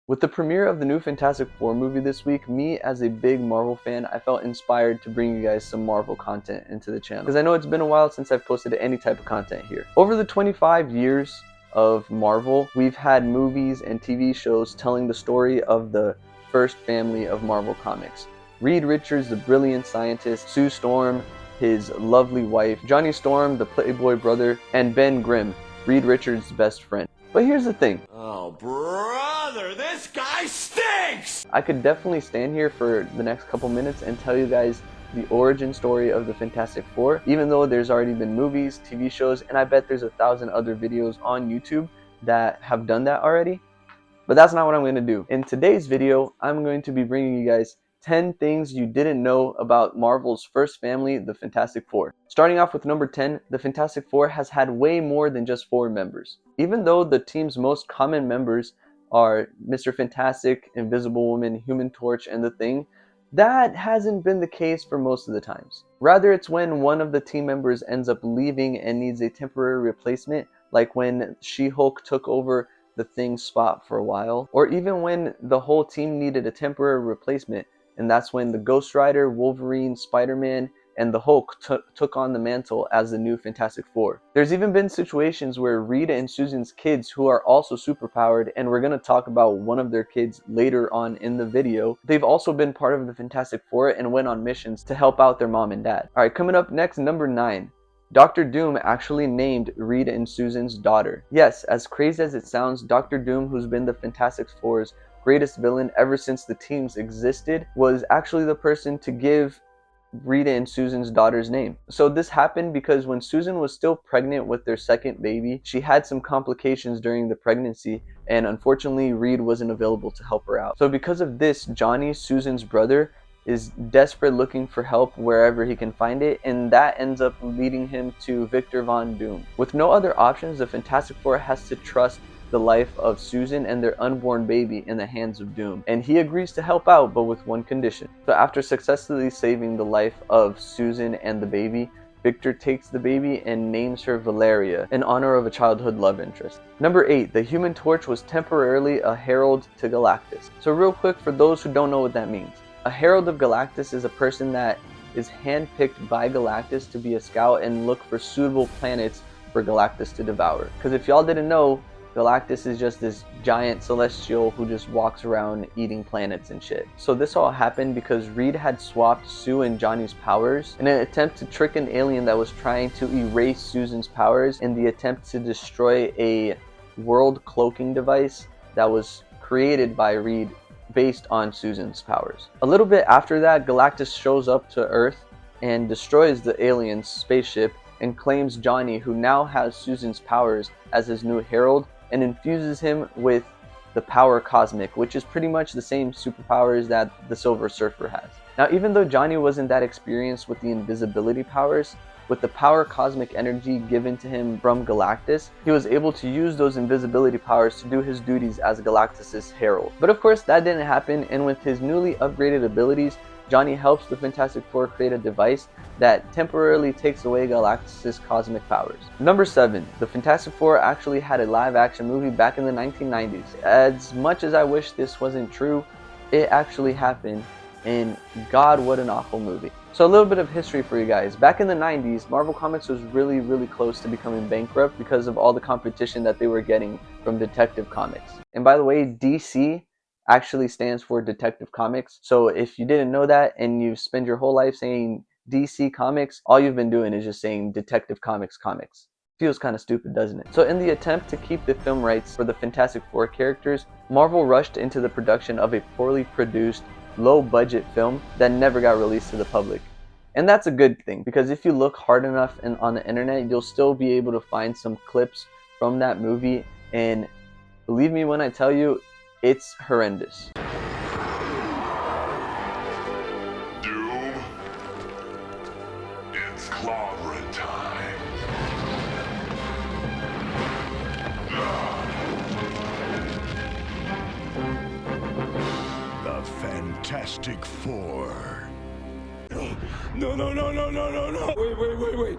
With the premiere of the new Fantastic Four movie this week, me as a big Marvel fan, I felt inspired to bring you guys some Marvel content into the channel. Because I know it's been a while since I've posted any type of content here. Over the 25 years of Marvel, we've had movies and TV shows telling the story of the first family of Marvel Comics. Reed Richards, the brilliant scientist, Sue Storm, his lovely wife, Johnny Storm, the playboy brother, and Ben Grimm, Reed Richards' best friend. But here's the thing. Oh, brother, this guy stinks! I could definitely stand here for the next couple minutes and tell you guys the origin story of the Fantastic Four, even though there's already been movies, TV shows, and I bet there's 1,000 other videos on YouTube that have done that already. But that's not what I'm going to do. In today's video, I'm going to be bringing you guys 10 things you didn't know about Marvel's first family, the Fantastic Four. Starting off with number 10, the Fantastic Four has had way more than just 4 members. Even though the team's most common members are Mr. Fantastic, Invisible Woman, Human Torch, and The Thing, that hasn't been the case for most of the times. Rather, it's when one of the team members ends up leaving and needs a temporary replacement, like when She-Hulk took over The Thing's spot for a while, or even when the whole team needed a temporary replacement, and that's when the Ghost Rider, Wolverine, Spider-Man, and the Hulk took on the mantle as the new Fantastic Four. There's even been situations where Rita and Susan's kids, who are also superpowered, and we're going to talk about one of their kids later on in the video, they've also been part of the Fantastic Four and went on missions to help out their mom and dad. Alright, coming up next, number 9. Dr. Doom actually named Rita and Susan's daughter. Yes, as crazy as it sounds, Dr. Doom, who's been the Fantastic Four's greatest villain ever since the teams existed, was actually the person to give Rita and Susan's daughter's name. So this happened because when Susan was still pregnant with their second baby, she had some complications during the pregnancy, and unfortunately Reed wasn't available to help her out. So because of this, Johnny, Susan's brother, is desperate looking for help wherever he can find it, and that ends up leading him to Victor Von Doom. With no other options, the Fantastic Four has to trust the life of Susan and their unborn baby in the hands of Doom, and he agrees to help out, but with one condition. So after successfully saving the life of Susan and the baby, Victor takes the baby and names her Valeria in honor of a childhood love interest. Number 8, the Human Torch was temporarily a herald to Galactus. So real quick, for those who don't know what that means, a herald of Galactus is a person that is handpicked by Galactus to be a scout and look for suitable planets for Galactus to devour. Because if y'all didn't know, Galactus is just this giant celestial who just walks around eating planets and shit. So this all happened because Reed had swapped Sue and Johnny's powers in an attempt to trick an alien that was trying to erase Susan's powers in the attempt to destroy a world cloaking device that was created by Reed based on Susan's powers. A little bit after that, Galactus shows up to Earth and destroys the alien's spaceship and claims Johnny, who now has Susan's powers, as his new herald, and infuses him with the power cosmic, which is pretty much the same superpowers that the Silver Surfer has. Now, even though Johnny wasn't that experienced with the invisibility powers, with the power cosmic energy given to him from Galactus, he was able to use those invisibility powers to do his duties as Galactus's herald. But of course, that didn't happen, and with his newly upgraded abilities, Johnny helps the Fantastic Four create a device that temporarily takes away Galactus' cosmic powers. Number 7, the Fantastic Four actually had a live-action movie back in the 1990s. As much as I wish this wasn't true, it actually happened, and God, what an awful movie. So a little bit of history for you guys. Back in the 90s, Marvel Comics was really close to becoming bankrupt because of all the competition that they were getting from Detective Comics. And by the way, DC actually stands for Detective Comics. So if you didn't know that and you spend your whole life saying DC Comics, all you've been doing is just saying Detective Comics. Feels kind of stupid, doesn't it? So in the attempt to keep the film rights for the Fantastic Four characters, Marvel rushed into the production of a poorly produced, low-budget film that never got released to the public. And that's a good thing, because if you look hard enough on the internet, you'll still be able to find some clips from that movie, and believe me when I tell you, it's horrendous. Doom, it's clobbering time. The Fantastic Four. No. Wait.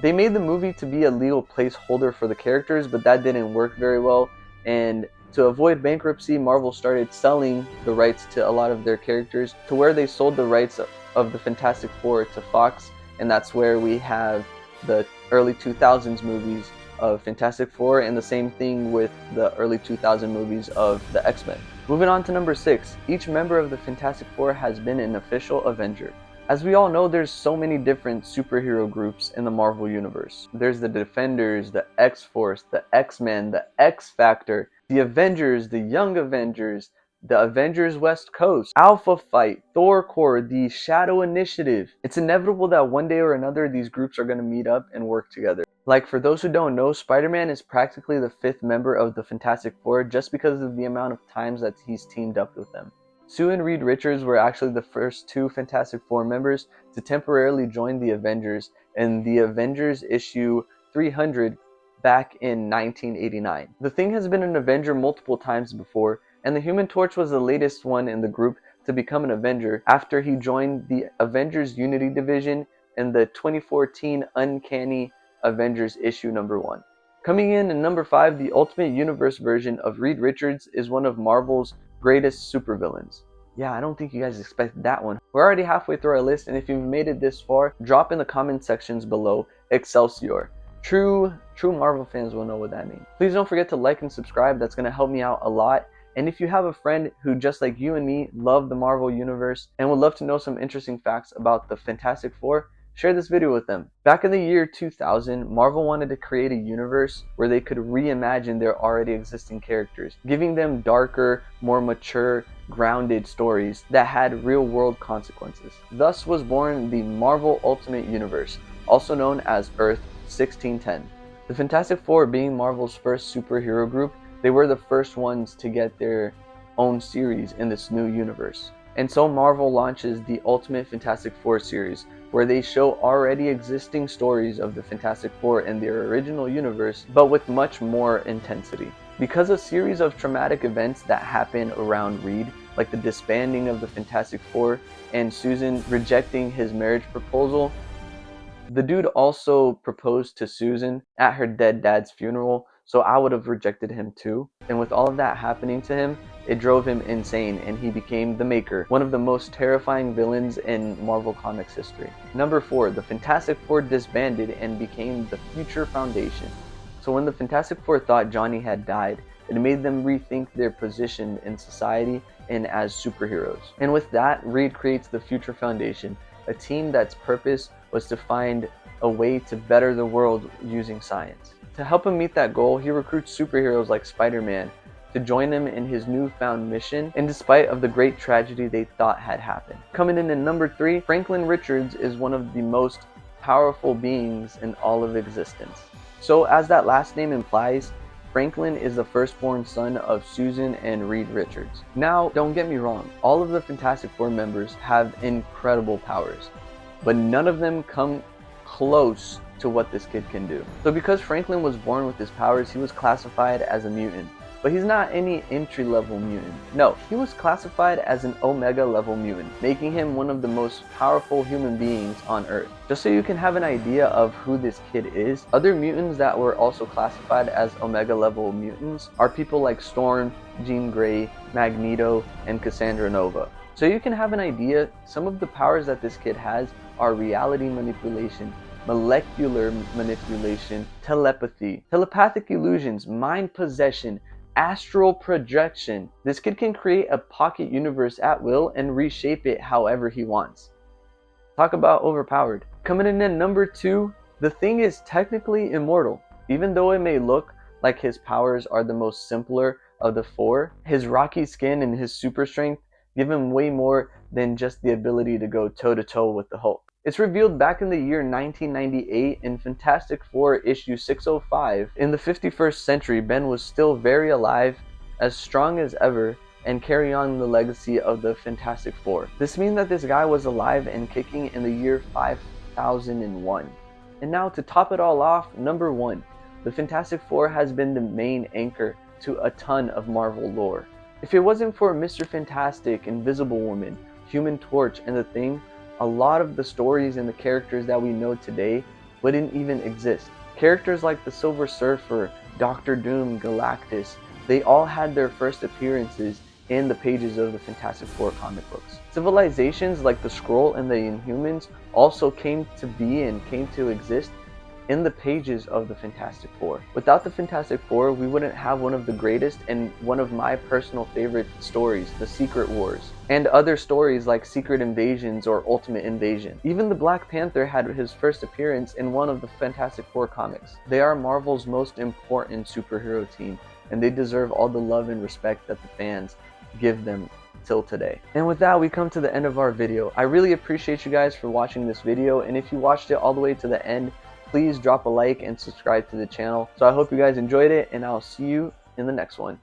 They made the movie to be a legal placeholder for the characters, but that didn't work very well. And to avoid bankruptcy, Marvel started selling the rights to a lot of their characters, to where they sold the rights of the Fantastic Four to Fox, and that's where we have the early 2000s movies of Fantastic Four, and the same thing with the early 2000 movies of the X-Men. Moving on to number 6, each member of the Fantastic Four has been an official Avenger. As we all know, there's so many different superhero groups in the Marvel Universe. There's the Defenders, the X-Force, the X-Men, the X-Factor, the Avengers, the Young Avengers, the Avengers West Coast, Alpha Fight, Thor Corps, the Shadow Initiative. It's inevitable that one day or another these groups are going to meet up and work together. Like, for those who don't know, Spider-Man is practically the 5th member of the Fantastic Four just because of the amount of times that he's teamed up with them. Sue and Reed Richards were actually the first 2 Fantastic Four members to temporarily join the Avengers in the Avengers issue 300 back in 1989. The Thing has been an Avenger multiple times before, and the Human Torch was the latest one in the group to become an Avenger after he joined the Avengers Unity Division in the 2014 Uncanny Avengers issue number 1. Coming in at number 5, the Ultimate Universe version of Reed Richards is one of Marvel's greatest supervillains. Yeah, I don't think you guys expected that one. We're already halfway through our list, and if you've made it this far, drop in the comment sections below Excelsior. True Marvel fans will know what that means. Please don't forget to like and subscribe. That's going to help me out a lot. And if you have a friend who, just like you and me, love the Marvel Universe and would love to know some interesting facts about the Fantastic Four, share this video with them. Back in the year 2000, Marvel wanted to create a universe where they could reimagine their already existing characters, giving them darker, more mature, grounded stories that had real-world consequences. Thus was born the Marvel Ultimate Universe, also known as Earth 1610. The Fantastic Four being Marvel's first superhero group, they were the first ones to get their own series in this new universe. And so Marvel launches the Ultimate Fantastic Four series, where they show already existing stories of the Fantastic Four in their original universe, but with much more intensity. Because a series of traumatic events that happen around Reed, like the disbanding of the Fantastic Four and Susan rejecting his marriage proposal, the dude also proposed to Susan at her dead dad's funeral, so I would have rejected him too. And with all of that happening to him, it drove him insane, and he became the Maker, one of the most terrifying villains in Marvel Comics history. Number 4, the Fantastic Four disbanded and became the Future Foundation. So when the Fantastic Four thought Johnny had died, it made them rethink their position in society and as superheroes. And with that, Reed creates the Future Foundation, a team that's purpose was to find a way to better the world using science. To help him meet that goal, he recruits superheroes like Spider-Man to join him in his newfound mission, in despite of the great tragedy they thought had happened. Coming in at number 3, Franklin Richards is one of the most powerful beings in all of existence. So as that last name implies, Franklin is the firstborn son of Susan and Reed Richards. Now, don't get me wrong, all of the Fantastic Four members have incredible powers, but none of them come close to what this kid can do. So because Franklin was born with his powers, he was classified as a mutant. But he's not any entry-level mutant. No, he was classified as an Omega-level mutant, making him one of the most powerful human beings on Earth. Just so you can have an idea of who this kid is, other mutants that were also classified as Omega-level mutants are people like Storm, Jean Grey, Magneto, and Cassandra Nova. So you can have an idea, some of the powers that this kid has are reality manipulation, molecular manipulation, telepathy, telepathic illusions, mind possession, astral projection. This kid can create a pocket universe at will and reshape it however he wants. Talk about overpowered. Coming in at number 2, the Thing is technically immortal. Even though it may look like his powers are the most simpler of the 4, his rocky skin and his super strength give him way more than just the ability to go toe-to-toe with the Hulk. It's revealed back in the year 1998 in Fantastic Four issue 605. In the 51st century, Ben was still very alive, as strong as ever, and carry on the legacy of the Fantastic Four. This means that this guy was alive and kicking in the year 5001. And now to top it all off, number 1. The Fantastic Four has been the main anchor to a ton of Marvel lore. If it wasn't for Mr. Fantastic, Invisible Woman, Human Torch, and the Thing, a lot of the stories and the characters that we know today wouldn't even exist. Characters like the Silver Surfer, Doctor Doom, Galactus, they all had their first appearances in the pages of the Fantastic Four comic books. Civilizations like the Skrull and the Inhumans also came to be and came to exist in the pages of the Fantastic Four. Without the Fantastic Four, we wouldn't have one of the greatest and one of my personal favorite stories, the Secret Wars, and other stories like Secret Invasions or Ultimate Invasion. Even the Black Panther had his first appearance in one of the Fantastic Four comics. They are Marvel's most important superhero team, and they deserve all the love and respect that the fans give them till today. And with that, we come to the end of our video. I really appreciate you guys for watching this video, and if you watched it all the way to the end, please drop a like and subscribe to the channel. So I hope you guys enjoyed it, and I'll see you in the next one.